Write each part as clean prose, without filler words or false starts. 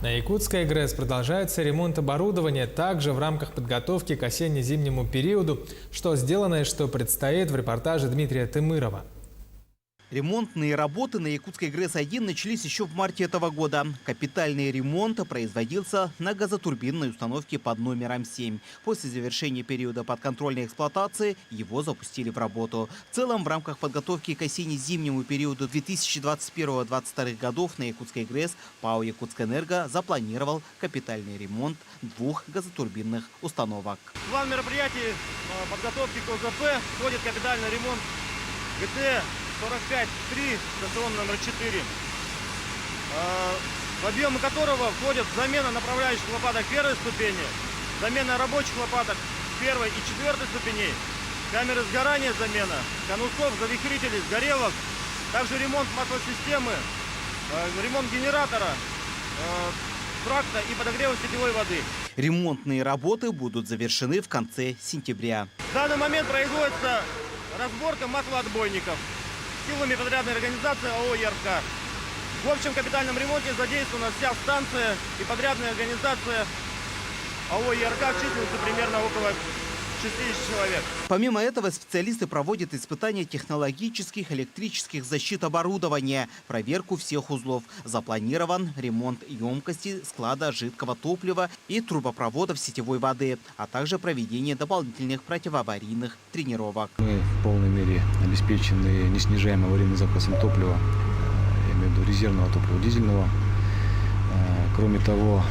На Якутской ГРЭС продолжается ремонт оборудования также в рамках подготовки к осенне-зимнему периоду. Что сделано и что предстоит, в репортаже Дмитрия Тымырова. Ремонтные работы на Якутской ГРЭС-1 начались еще в марте этого года. Капитальный ремонт производился на газотурбинной установке под номером 7. После завершения периода подконтрольной эксплуатации его запустили в работу. В целом, в рамках подготовки к осенне-зимнему периоду 2021-2022 годов на Якутской ГРЭС ПАО «Якутскэнерго» запланировал капитальный ремонт 2 газотурбинных установок. В план мероприятий подготовки к ОЗП входит капитальный ремонт ГТ-45-3, стационар номер 4, в объемы которого входит замена направляющих лопаток первой ступени, замена рабочих лопаток первой и четвертой ступеней, камеры сгорания замена, конусов, завихрителей, сгорелок, также ремонт маслосистемы, ремонт генератора, тракта и подогрева сетевой воды. Ремонтные работы будут завершены в конце сентября. В данный момент производится разборка маслоотбойников силами подрядной организации АО «ЯРК». В общем капитальном ремонте задействована вся станция и подрядная организация АО «ЯРК» численностью примерно около 60 человек. Помимо этого, специалисты проводят испытания технологических электрических защит оборудования, проверку всех узлов. Запланирован ремонт емкости склада жидкого топлива и трубопроводов сетевой воды, а также проведение дополнительных противоаварийных тренировок. Мы в полной мере обеспечены неснижаемым аварийным запасом топлива, я имею в виду резервного топлива дизельного. Кроме того,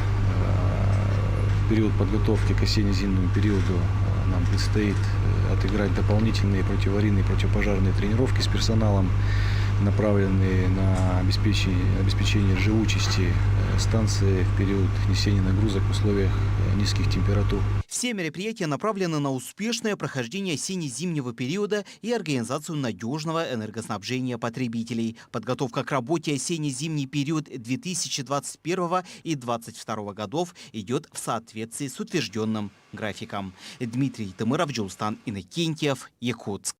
в период подготовки к осенне-зимнему периоду нам предстоит отыграть дополнительные противоаварийные, противопожарные тренировки с персоналом, направленные на обеспечение живучести станции в период несения нагрузок в условиях низких температур. Все мероприятия направлены на успешное прохождение осенне-зимнего периода и организацию надежного энергоснабжения потребителей. Подготовка к работе осенне-зимний период 2021 и 2022 годов идет в соответствии с утвержденным графиком. Дмитрий Тымыров, Джулстан Иннокентьев, Якутск.